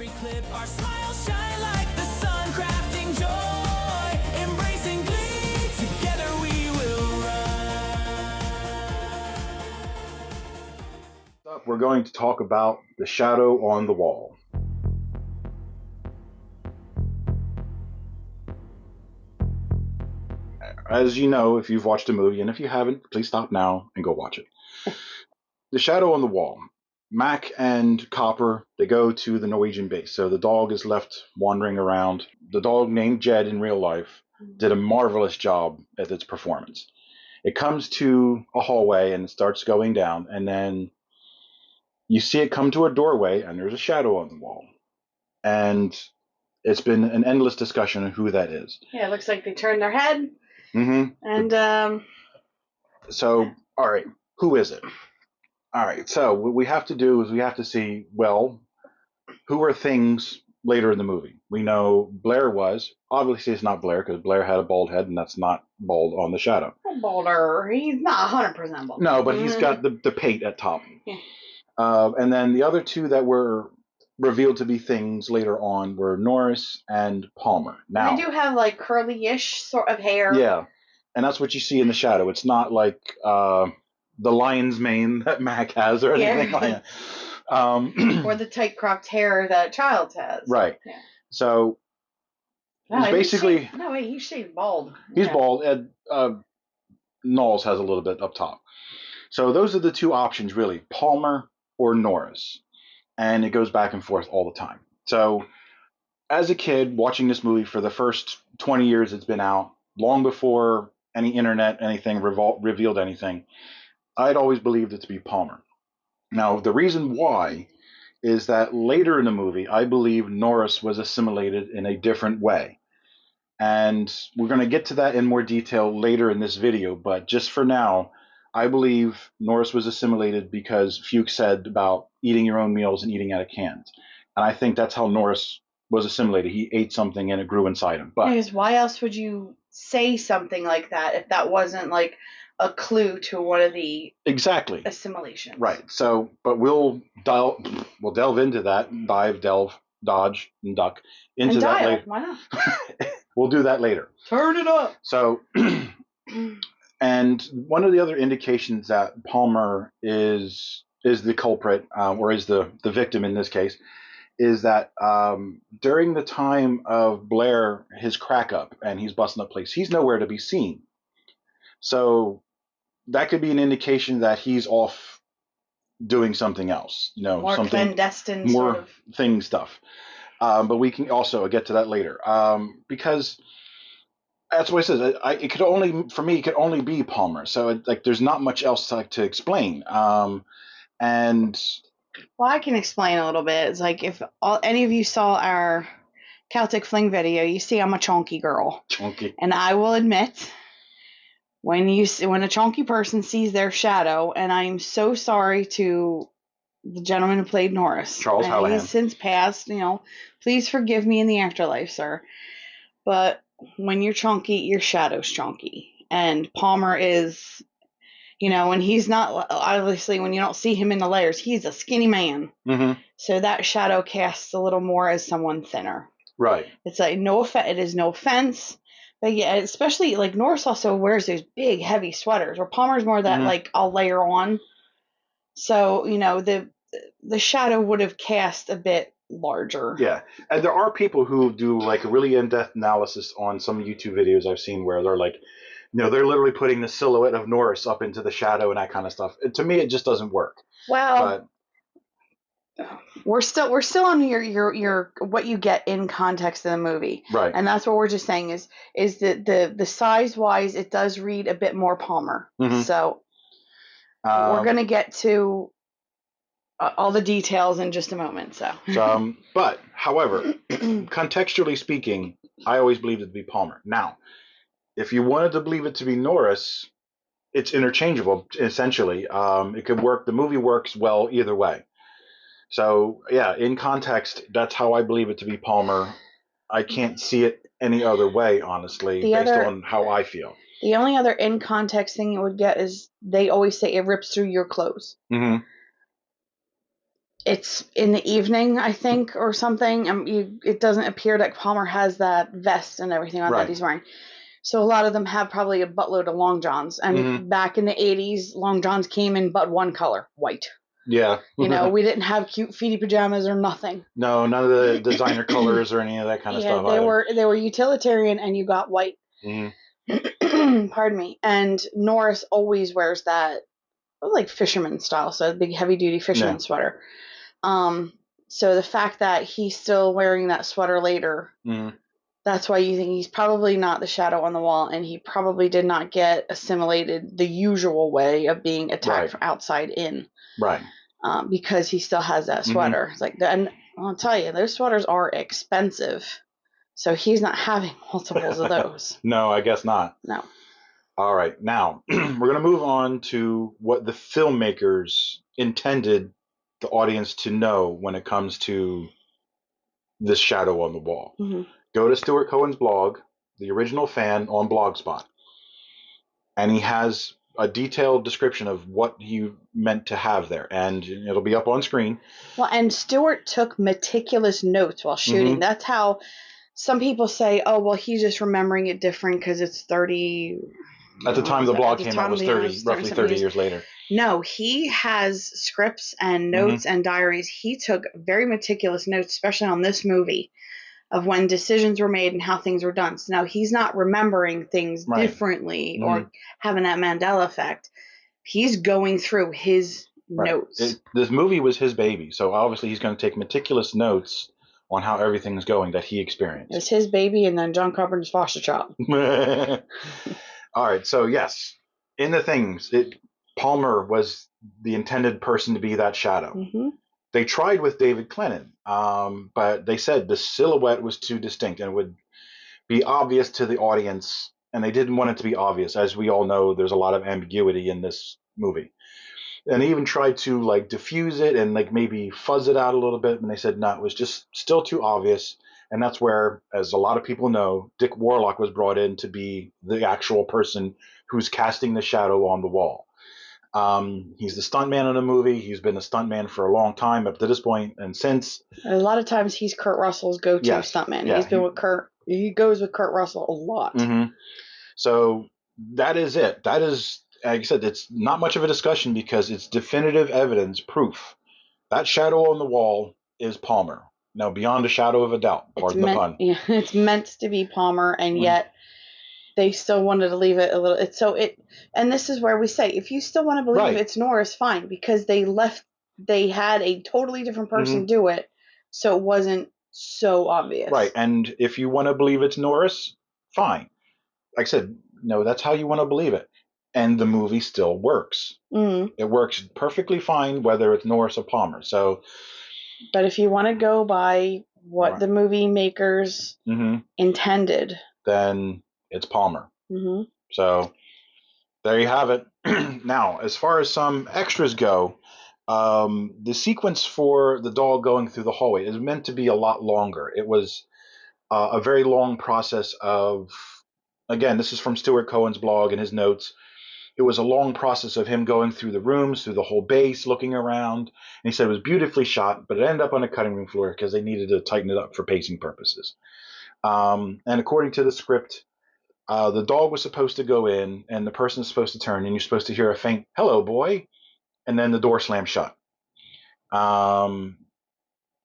every clip. Our smiles shine like the sun, crafting joy, embracing glee. Together we will run. We're going to talk about The Shadow on the Wall. As you know, if you've watched the movie, and if you haven't, please stop now and go watch it. The Shadow on the Wall. Mac and Copper, they go to the Norwegian base. So the dog is left wandering around. The dog, named Jed in real life, did a marvelous job at its performance. It comes to a hallway and it starts going down, and then you see it come to a doorway, and there's a shadow on the wall. And it's been an endless discussion of who that is. Yeah, it looks like they turned their head. Mm-hmm. And, So, all right, who is it? All right, so what we have to do is we have to see, well, who are things later in the movie? We know Blair was. Obviously, it's not Blair, because Blair had a bald head, and that's not bald on the shadow. Balder. He's not 100% bald. No, but he's got the pate at top. Yeah. And then the other two that were revealed to be things later on were Norris and Palmer. Now, They do have, like, curly-ish sort of hair. yeah, and that's what you see in the shadow. It's not like the lion's mane that Mac has or anything like that. Or the tight cropped hair that Childs has. Right. Yeah. So No, it's basically he's shaved bald. he's Yeah. bald. And Knowles has a little bit up top. So those are the two options, really: Palmer or Norris, and it goes back and forth all the time. So as a kid watching this movie for the first 20 years it's been out, long before any internet, anything revealed anything, I'd always believed it to be Palmer. Now, the reason why is that later in the movie, I believe Norris was assimilated in a different way. And we're going to get to that in more detail later in this video, but just for now, I believe Norris was assimilated because Fuchs said about eating your own meals and eating out of cans. And I think that's how Norris was assimilated. He ate something and it grew inside him. But Because why else would you say something like that if that wasn't like a clue to one of the exactly. assimilations? Right. So, but we'll delve into that, delve, dodge, and duck into And that dial. later. Why not? We'll do that later. Turn it up. So, and one of the other indications that Palmer is the culprit, or is the victim in this case, is that during the time of Blair, his crack up and he's busting up place, he's nowhere to be seen. So that could be an indication that he's off doing something else, More something clandestine more sort of thing stuff. But we can also get to that later, because that's what it says. It could only be Palmer. So there's not much else to explain. And Well, I can explain a little bit. It's like if any of you saw our Celtic Fling video, you see I'm a chonky girl. chunky. And I will admit, when a chunky person sees their shadow, and I'm so sorry to the gentleman who played Norris. Charles Hallahan. He's since passed, please forgive me in the afterlife, sir. But when you're chunky, your shadow's chunky. And Palmer is, when he's not, obviously when you don't see him in the layers, he's a skinny man. Mm-hmm. So that shadow casts a little more as someone thinner. Right. It's like it is no offense. But yeah, especially like Norris also wears those big heavy sweaters, where Palmer's more that like I'll layer on. So, the shadow would have cast a bit larger. Yeah. And there are people who do like a really in-depth analysis on some YouTube videos I've seen where they're like, they're literally putting the silhouette of Norris up into the shadow and that kind of stuff. To me, it just doesn't work. Well, we're still on your what you get in context of the movie, right? And that's what we're just saying is that the size wise, it does read a bit more Palmer. Mm-hmm. So we're gonna get to all the details in just a moment. So but however, contextually speaking, I always believed it to be Palmer. Now, if you wanted to believe it to be Norris, it's interchangeable, essentially. It could work. The movie works well either way. So, yeah, in context, that's how I believe it to be Palmer. I can't see it any other way, honestly, based on how I feel. The only other in context thing you would get is they always say it rips through your clothes. Mm-hmm. it's in the evening, I think, or something. It doesn't appear that Palmer has that vest and everything on that he's wearing. So a lot of them have probably a buttload of long johns. And back in the 80s, long johns came in but one color, white. Yeah. You know, we didn't have cute feety pajamas or nothing. No, none of the designer colors or any of that kind of stuff. They were utilitarian, and you got white. Pardon me. And Norris always wears that, like, fisherman style, so a big heavy duty fisherman sweater. So the fact that he's still wearing that sweater later, that's why you think he's probably not the shadow on the wall, and he probably did not get assimilated the usual way of being attacked from outside in. Right. Because he still has that sweater. It's like, and I'll tell you, those sweaters are expensive. So he's not having multiples of those. No, I guess not. No. All right. Now, we're going to move on to what the filmmakers intended the audience to know when it comes to this shadow on the wall. Go to Stuart Cohen's blog, The Original Fan, on Blogspot. And he has a detailed description of what he meant to have there. And it'll be up on screen. Well, and Stuart took meticulous notes while shooting. That's how some people say, oh, well, he's just remembering it different because it's 30... At the time the blog came out, was roughly 30 years later. No, he has scripts and notes and diaries. He took very meticulous notes, especially on this movie, of when decisions were made and how things were done. So now he's not remembering things differently or having that Mandela effect. He's going through his notes. This movie was his baby, so obviously he's going to take meticulous notes on how everything's going that he experienced. It was his baby and then John Carpenter's foster child. All right, so yes, in the things, Palmer was the intended person to be that shadow. They tried with David Clennon, but they said the silhouette was too distinct and it would be obvious to the audience, and they didn't want it to be obvious. As we all know, there's a lot of ambiguity in this movie. And they even tried to like diffuse it and like maybe fuzz it out a little bit, and they said no, it was just still too obvious. And that's where, as a lot of people know, Dick Warlock was brought in to be the actual person who's casting the shadow on the wall. He's the stuntman in the movie. He's been a stuntman for a long time up to this point, and since. A lot of times he's Kurt Russell's go-to stuntman. Yeah, he's been with Kurt. He goes with Kurt Russell a lot. So that is it. That is, like I said, it's not much of a discussion because it's definitive evidence, proof. That shadow on the wall is Palmer. Now, beyond a shadow of a doubt, pardon the pun. Yeah, it's meant to be Palmer, and yet they still wanted to leave it a little. And this is where we say, if you still want to believe it's Norris, fine, because they had a totally different person do it, so it wasn't so obvious. Right, and if you want to believe it's Norris, fine. Like I said, no, that's how you want to believe it. And the movie still works. It works perfectly fine, whether it's Norris or Palmer. So. But if you want to go by what the movie makers intended, then it's Palmer. So there you have it. Now, as far as some extras go, the sequence for the dog going through the hallway is meant to be a lot longer. It was a very long process of, again, this is from Stuart Cohen's blog and his notes. It was a long process of him going through the rooms, through the whole base, looking around. And he said it was beautifully shot, but it ended up on a cutting room floor because they needed to tighten it up for pacing purposes. And according to the script, the dog was supposed to go in, and the person is supposed to turn, and you're supposed to hear a faint, "Hello, boy," and then the door slams shut.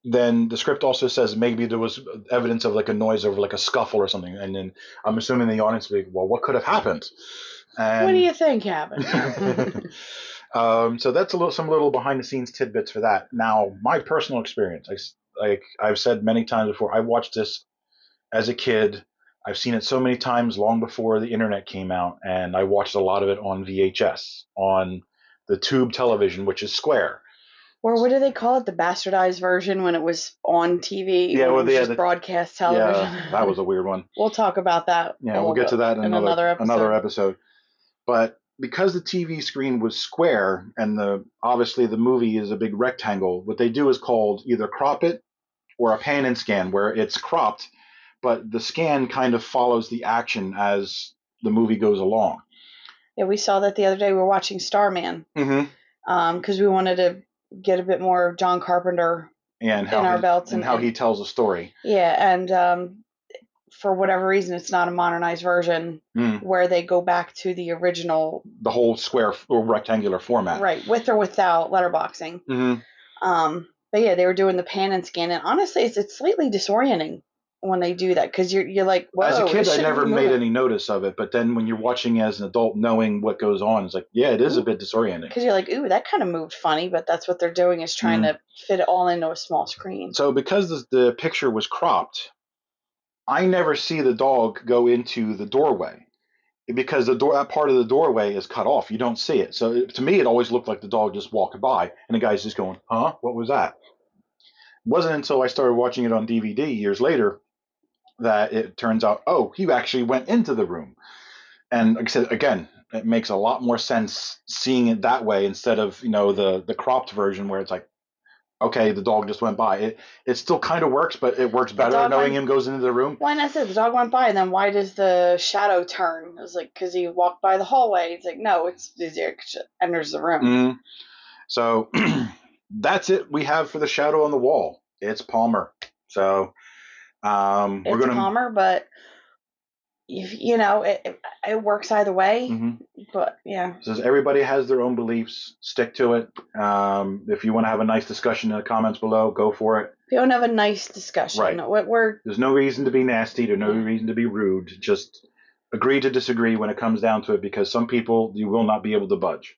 Then the script also says maybe there was evidence of like a noise over like a scuffle or something. And then I'm assuming the audience will be, well, what could have happened? And what do you think happened? So that's some little behind the scenes tidbits for that. Now, my personal experience, like I've said many times before, I watched this as a kid. I've seen it so many times long before the internet came out, and I watched a lot of it on VHS, on the tube television, which is square. Or what do they call it? The bastardized version when it was on TV? Yeah, well, just broadcast television. Yeah, that was a weird one. We'll talk about that. Yeah, we'll get to that in another episode. But because the TV screen was square and obviously the movie is a big rectangle, what they do is called either crop it or a pan and scan, where it's cropped, but the scan kind of follows the action as the movie goes along. Yeah, we saw that the other day. We were watching Starman because we wanted to get a bit more John Carpenter and in our belts, and how he tells a story. Yeah, and for whatever reason, it's not a modernized version where they go back to the original, the whole square or rectangular format, right, with or without letterboxing. But yeah, they were doing the pan and scan, and honestly, it's slightly disorienting when they do that, because you're like, whoa. As a kid, this I shouldn't never be made moving. any notice of it, but then when you're watching as an adult, knowing what goes on, it's like, yeah, it is a bit disorienting. Because you're like, ooh, that kind of moved funny, but that's what they're doing, is trying to fit it all into a small screen. So because the picture was cropped, I never see the dog go into the doorway, because that part of the doorway is cut off. You don't see it. So to me, it always looked like the dog just walked by, and the guy's just going, huh? What was that? It wasn't until I started watching it on DVD years later that it turns out, oh, he actually went into the room. And like I said, again, it makes a lot more sense seeing it that way instead of, the cropped version where it's like, okay, the dog just went by. It still kind of works, but it works better knowing him goes into the room. Why not say the dog went by, and then why does the shadow turn? It was like, because he walked by the hallway. It's like, no, it enters the room. So that's it we have for the shadow on the wall. It's Palmer. So we're gonna Palmer, but it works either way. But yeah, says everybody has their own beliefs. Stick to it. If you want to have a nice discussion in the comments below, go for it. If you want to have a nice discussion, right? There's no reason to be nasty. There's no reason to be rude. Just agree to disagree when it comes down to it, because some people you will not be able to budge.